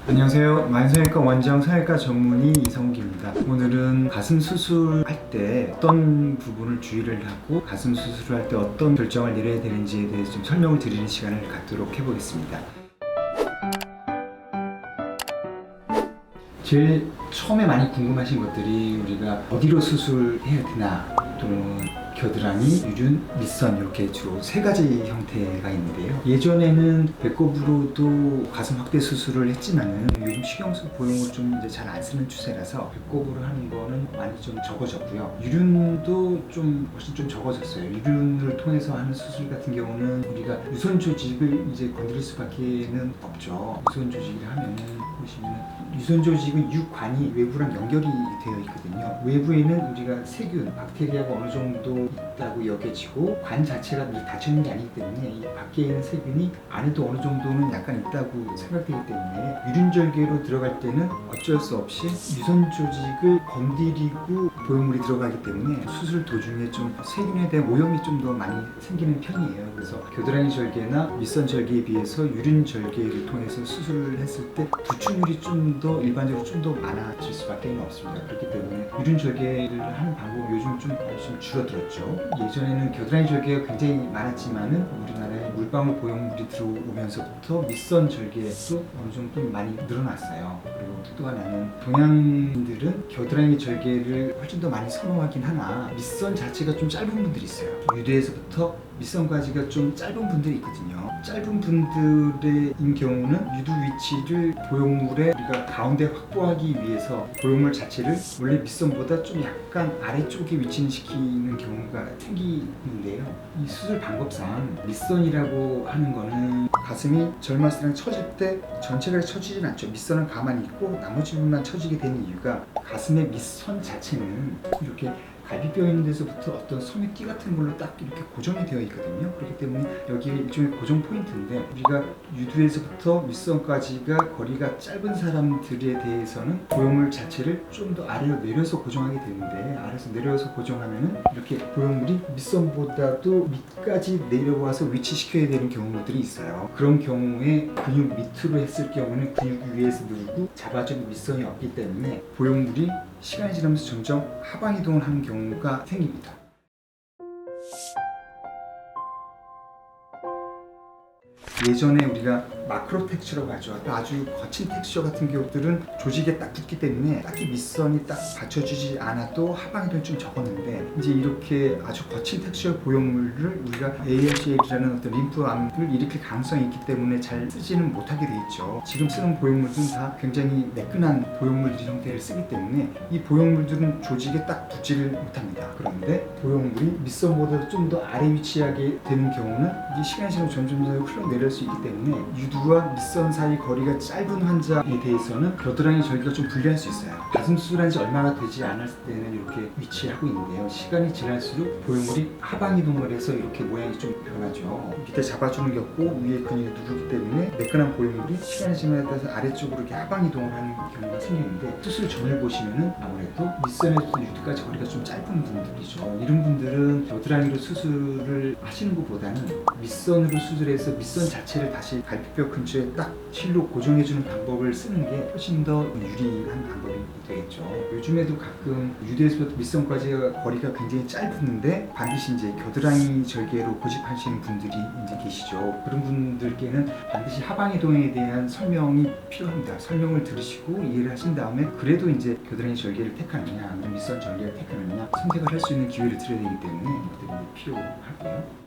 안녕하세요. 만성형외과 원장 성형외과 전문의 이성욱입니다. 오늘은 가슴 수술할 때 어떤 부분을 주의를 하고 가슴 수술을 할 때 어떤 결정을 내려야 되는지에 대해서 좀 설명을 드리는 시간을 갖도록 해보겠습니다. 제일 처음에 많이 궁금하신 것들이 우리가 어디로 수술해야 되나 또는 겨드랑이, 유륜, 밑선 이렇게 주로 세 가지 형태가 있는데요. 예전에는 배꼽으로도 가슴 확대 수술을 했지만은 요즘 식용수 보형으로 좀 이제 잘 안 쓰는 추세라서 배꼽으로 하는 거는 많이 좀 적어졌고요. 유륜도 좀 훨씬 좀 적어졌어요. 유륜을 통해서 하는 수술 같은 경우는 우리가 유선 조직을 이제 건드릴 수밖에는 없죠. 유선 조직을 하면은 보시면은 유선 조직은 유관이 외부랑 연결이 되어 있거든요. 외부에는 우리가 세균, 박테리아가 어느 정도 있다고 여겨지고 관 자체가 닫혀있는 게 아니기 때문에 이 밖에 있는 세균이 안에도 어느 정도는 약간 있다고 생각되기 때문에 유륜절개로 들어갈 때는 어쩔 수 없이 유선 조직을 건드리고 보형물이 들어가기 때문에 수술 도중에 좀 세균에 대한 오염이 좀 더 많이 생기는 편이에요. 그래서 겨드랑이 절개나 밑선 절개에 비해서 유륜 절개를 통해서 수술을 했을 때 부충률이 좀 더 일반적으로 좀 더 많아질 수밖에 없습니다. 그렇기 때문에 유륜 절개를 하는 방법이 요즘 좀 줄어들었죠. 예전에는 겨드랑이 절개가 굉장히 많았지만은 우리나라에 물방울 보형물이 들어오면서부터 밑선 절개도 어느 정도 많이 늘어났어요. 그리고 또 하나는 동양인들은 겨드랑이 절개를 훨씬 더 많이 선호하긴 하나 밑선 자체가 좀 짧은 분들이 있어요. 유두에서부터 밑선까지가 좀 짧은 분들이 있거든요. 짧은 분들의 경우는 유두 위치를 보형물에 우리가 가운데 확보하기 위해서 보형물 자체를 원래 밑선보다 좀 약간 아래쪽에 위치시키는 경우가 생기는데요. 이 수술 방법상 밑선이라고 하는 거는 가슴이 절마스랑 처질 때 전체가 처지진 않죠. 밑선은 가만히 있고 나머지 부분만 처지게 되는 이유가 가슴의 밑선 자체는 이렇게 갈비뼈 있는 데서부터 어떤 섬유띠 같은 걸로 딱 이렇게 고정이 되어 있거든요. 그렇기 때문에 여기에 일종의 고정 포인트인데 우리가 유두에서부터 밑선까지가 거리가 짧은 사람들에 대해서는 보형물 자체를 좀 더 아래로 내려서 고정하게 되는데 아래에서 내려서 고정하면은 이렇게 보형물이 밑선보다도 밑까지 내려와서 위치시켜야 되는 경우들이 있어요. 그런 경우에 근육 밑으로 했을 경우는 근육 위에서 누르고 잡아주는 밑선이 없기 때문에 보형물이 시간이 지나면서 점점 하방 이동을 하는 경우가 생깁니다. 예전에 우리가 마크로 텍스처라고 하죠. 아주 거친 텍스처 같은 경우들은 조직에 딱 붙기 때문에 딱히 밑선이 딱 받쳐주지 않아도 하방이동이 좀 적었는데 이제 이렇게 아주 거친 텍스처 보형물을 우리가 ALCL이라는 어떤 림프암을 일으킬 가능성이 있기 때문에 잘 쓰지는 못하게 돼 있죠. 지금 쓰는 보형물들은 다 굉장히 매끈한 보형물 형태를 쓰기 때문에 이 보형물들은 조직에 딱 붙지를 못합니다. 그런데 보형물이 밑선보다 좀 더 아래 위치하게 되는 경우는 이게 시간이 지나면 점점 흘러내릴 수 있기 때문에 유두와 밑선 사이 거리가 짧은 환자에 대해서는 겨드랑이 절개가 좀 불리할 수 있어요. 가슴 수술한 지 얼마나 되지 않았을 때는 이렇게 위치하고 있는데요. 시간이 지날수록 보형물이 하방 이동을 해서 이렇게 모양이 좀 변하죠. 밑에 잡아주는 게 없고 위에 근육이 누르기 때문에 매끈한 보형물이 시간이 지나에 따라서 아래쪽으로 이렇게 하방 이동을 하는 경우가 생기는데 수술 전을 보시면은 아무래도 밑선에서 유두까지 거리가 좀 짧은 분들이죠. 이런 분들은 겨드랑이로 수술을 하시는 것보다는 밑선으로 수술해서 밑선 자체를 다시 갈비뼈 근처에 딱 실로 고정해주는 방법을 쓰는 게 훨씬 더 유리한 방법이 되겠죠. 요즘에도 가끔 유두에서부터 밑선까지가 거리가 굉장히 짧은데 반드시 이제 겨드랑이 절개로 고집하시는 분들이 이제 계시죠. 그런 분들께는 반드시 하방 이동에 대한 설명이 필요합니다. 설명을 들으시고 이해를 하신 다음에 그래도 이제 겨드랑이 절개를 택하느냐 아니면 밑선 절개를 택하느냐 선택을 할 수 있는 기회를 드려야 되기 때문에 이것들이 필요하고요.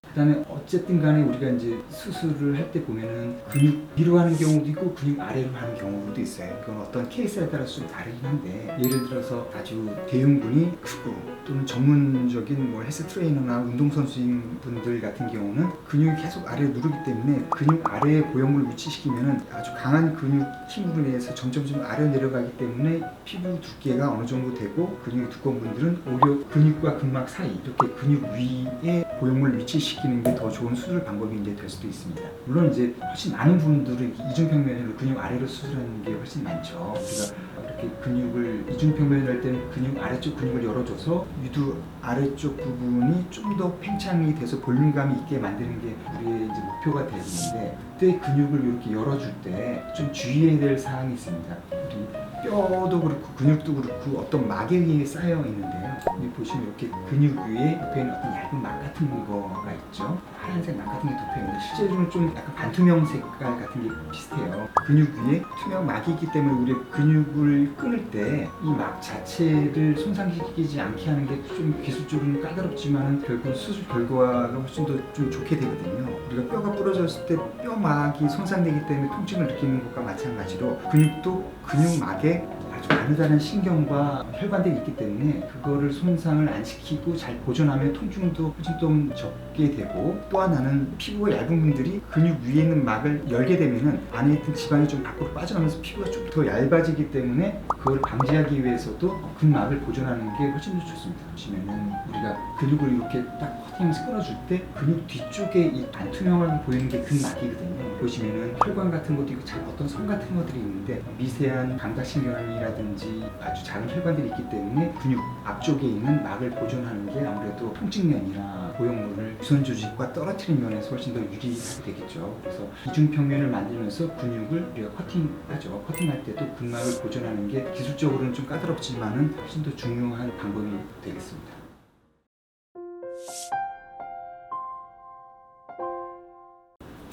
그다음에 어쨌든 간에 우리가 이제 수술을 할 때 보면은 근육 위로 하는 경우도 있고 근육 아래로 하는 경우도 있어요. 그건 어떤 케이스에 따라서 좀 다르긴 한데 예를 들어서 아주 대흉근이 크고 또는 전문적인 뭐 헬스 트레이너나 운동선수인 분들 같은 경우는 근육이 계속 아래로 누르기 때문에 근육 아래에 보형물을 위치시키면은 아주 강한 근육 힘으로 인해서 점점 아래로 내려가기 때문에 피부 두께가 어느 정도 되고 근육이 두꺼운 분들은 오히려 근육과 근막 사이 이렇게 근육 위에 보형물을 위치시키는 일으키는 게 더 좋은 수술 방법이 이제 될 수도 있습니다. 물론 이제 훨씬 많은 분들은 이중평면으로 근육 아래로 수술하는 게 훨씬 많죠. 우리가 이렇게 근육을 이중평면을 할 때는 근육 아래쪽 근육을 열어줘서 유두 아래쪽 부분이 좀 더 팽창이 돼서 볼륨감이 있게 만드는 게 우리의 이제 목표가 되는데, 그때 근육을 이렇게 열어줄 때 좀 주의해야 될 사항이 있습니다. 우리 뼈도 그렇고 근육도 그렇고 어떤 막에 의해 쌓여 있는데요. 여기 보시면 이렇게 근육 위에 덮여 있는 어떤 얇은 막 같은 거가 있죠. 하얀색 막 같은 게 덮여 있는데 실제로는 좀 약간 반투명 색깔 같은 게 비슷해요. 근육 위에 투명 막이 있기 때문에 우리 근육을 끊을 때 이 막 자체를 손상시키지 않게 하는 게 좀 기술적으로는 까다롭지만 결국 수술 결과가 훨씬 더 좀 좋게 되거든요. 우리가 뼈가 부러졌을 때 뼈막이 손상되기 때문에 통증을 느끼는 것과 마찬가지로 근육도 근육막에 아주 가느다란 신경과 혈관들이 있기 때문에 그거를 손상을 안 시키고 잘 보존하면 통증도 훨씬 좀 적게 되고, 또 하나는 피부가 얇은 분들이 근육 위에 있는 막을 열게 되면은 안에 있던 지방이 좀 밖으로 빠져나면서 피부가 좀 더 얇아지기 때문에 그걸 방지하기 위해서도 근막을 보존하는 게 훨씬 더 좋습니다. 보시면은 우리가 근육을 이렇게 딱 커팅해서 끊어줄 때 근육 뒤쪽에 이 반투명하게 보이는 게 근막이거든요. 보시면은 혈관 같은 것도 있고 어떤 선 같은 것들이 있는데 미세한 감각신경이라든지 아주 작은 혈관들이 있기 때문에 근육 앞쪽에 있는 막을 보존하는 게 아무래도 통증면이나 보형물을 유선 조직과 떨어뜨리는 면에서 훨씬 더 유리하게 되겠죠. 그래서 이중평면을 만들면서 근육을 우리가 커팅하죠. 커팅할 때도 근막을 보존하는 게 기술적으로는 좀 까다롭지만은 훨씬 더 중요한 방법이 되겠습니다.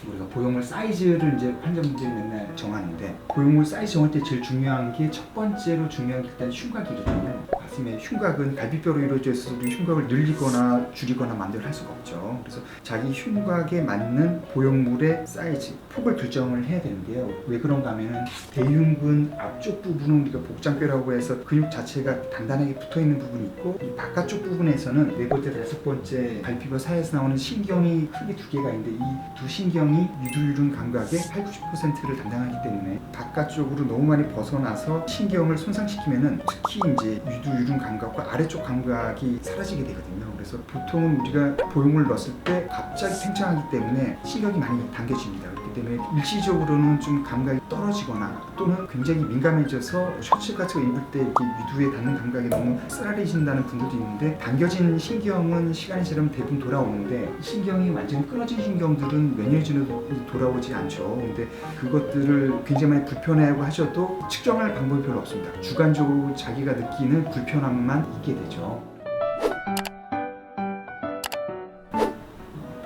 우리가 보형물 사이즈를 이제 환자분들이 맨날 정하는데, 보형물 사이즈 정할 때 제일 중요한 게 첫 번째로 중요한 게 일단 흉곽이거든요. 가슴의 흉곽은 갈비뼈로 이루어져 있어서 우리 흉곽을 늘리거나 줄이거나 만들 할 수가 없죠. 그래서 자기 흉곽에 맞는 보형물의 사이즈, 폭을 결정을 해야 되는데요. 왜 그런가 하면은 대흉근 앞쪽 부분은 우리가 복장뼈라고 해서 근육 자체가 단단하게 붙어 있는 부분이 있고, 이 바깥쪽 부분에서는 네 번째, 다섯 번째 갈비뼈 사이에서 나오는 신경이 크게 두 개가 있는데, 이 두 신경이 유두유륜 감각의 80~90%를 담당하기 때문에 바깥쪽으로 너무 많이 벗어나서 신경을 손상시키면은 특히 이제 유두유륜 감각과 아래쪽 감각이 사라지게 되거든요. 그래서 보통은 우리가 보형물 넣었을 때 갑자기 팽창하기 때문에 신경이 많이 당겨집니다. 그렇기 때문에 일시적으로는 좀 감각이 떨어지거나 또는 굉장히 민감해져서 셔츠 같은 거 입을 때 이렇게 유두에 닿는 감각이 너무 쓰라리진다는 분들도 있는데, 당겨진 신경은 시간이 지나면 대부분 돌아오는데 신경이 완전히 끊어진 신경들은 몇 년 지나도 돌아오지 않죠. 근데 그것들을 굉장히 많이 불편해하고 하셔도 측정할 방법이 별로 없습니다. 주관적으로 자기가 느끼는 불편함만 있게 되죠.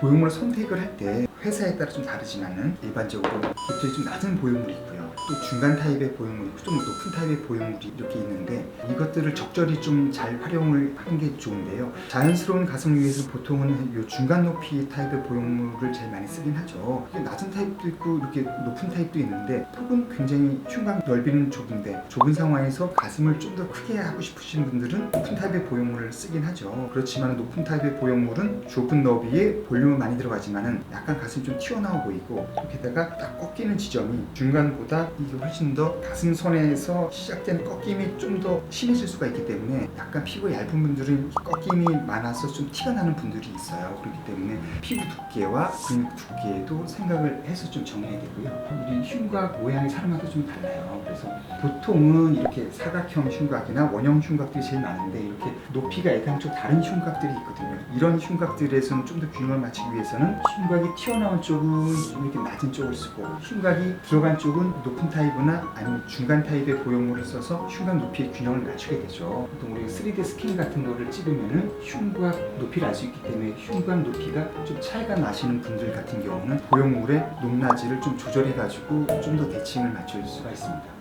보형물 선택을 할 때 회사에 따라 좀 다르지만은 일반적으로 깃털이 좀 낮은 보형물이 있고요. 또 중간 타입의 보형물이 있고 좀 높은 타입의 보형물이 이렇게 있는데, 이것들을 적절히 좀 잘 활용을 하는 게 좋은데요. 자연스러운 가슴을 위해서 보통은 이 중간 높이 타입의 보형물을 제일 많이 쓰긴 하죠. 낮은 타입도 있고 이렇게 높은 타입도 있는데, 폭은 굉장히 흉곽 넓이는 좁은데 좁은 상황에서 가슴을 좀 더 크게 하고 싶으신 분들은 높은 타입의 보형물을 쓰긴 하죠. 그렇지만 높은 타입의 보형물은 좁은 너비에 볼륨은 많이 들어가지만은 약간 가슴이 좀 튀어나와 보이고, 여기다가 딱 꺾이는 지점이 중간보다 이게 훨씬 더 가슴선에서 시작되는 꺾임이 좀 더 심해질 수가 있기 때문에 약간 피부가 얇은 분들은 꺾임이 많아서 좀 티가 나는 분들이 있어요. 그렇기 때문에 피부 두께와 근육 두께도 생각을 해서 좀 정해야 되고요. 우리 흉곽 모양이 사람마다 좀 달라요. 그래서 보통은 이렇게 사각형 흉곽이나 원형 흉곽들이 제일 많은데, 이렇게 높이가 애당초 다른 흉곽들이 있거든요. 이런 흉곽들에서는 좀 더 균형을 맞추기 위해서는 흉곽이 튀어나온 쪽은 좀 이렇게 낮은 쪽을 쓰고, 흉곽이 들어간 쪽은 높은 타입이나 아니면 중간 타입의 보형물을 써서 흉곽 높이의 균형을 맞추게 되죠. 보통 우리가 3D 스캔 같은 거를 찍으면은 흉곽 높이를 알 수 있기 때문에 흉곽 높이가 좀 차이가 나시는 분들 같은 경우는 보형물의 높낮이를 좀 조절해가지고 좀 더 대칭을 맞춰줄 수가 있습니다.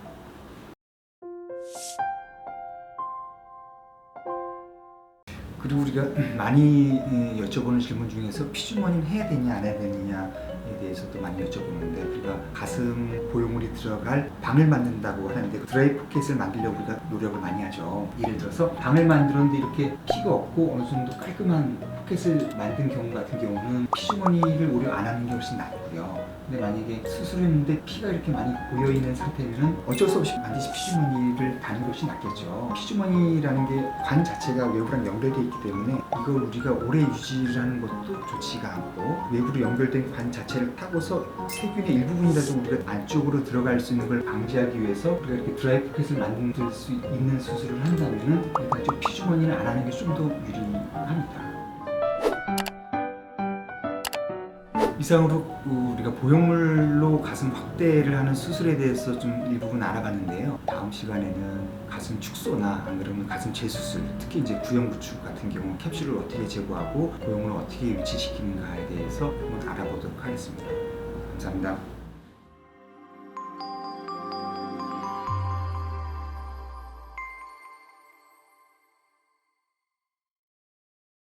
그리고 우리가 많이 여쭤보는 질문 중에서 피주머니는 해야 되냐 안 해야 되느냐에 대해서도 많이 여쭤보는데, 우리가 가슴 보형물이 들어갈 방을 만든다고 하는데 드라이 포켓을 만들려고 우리가 노력을 많이 하죠. 예를 들어서 방을 만들었는데 이렇게 피가 없고 어느 정도 깔끔한 포켓을 만든 경우 같은 경우는 피주머니를 오히려 안 하는 게 훨씬 낫고요. 근데 만약에 수술했는데 피가 이렇게 많이 고여있는 상태면 어쩔 수 없이 반드시 피주머니를 다는 것이 낫겠죠. 피주머니라는 게 관 자체가 외부랑 연결되어 있기 때문에 이걸 우리가 오래 유지를 하는 것도 좋지가 않고, 외부로 연결된 관 자체를 타고서 세균의 일부분이라도 우리가 안쪽으로 들어갈 수 있는 걸 방지하기 위해서 우리가 이렇게 드라이 포켓을 만들 수 있는 수술을 한다면 일단 좀 피주머니를 안 하는 게 좀 더 유리합니다. 이상으로 우리가 보형물로 가슴 확대를 하는 수술에 대해서 좀 일부분 알아봤는데요. 다음 시간에는 가슴 축소나 안 그러면 가슴 재수술, 특히 이제 구형 구축 같은 경우 캡슐을 어떻게 제거하고 보형물을 어떻게 유치시키는가에 대해서 한번 알아보도록 하겠습니다. 감사합니다.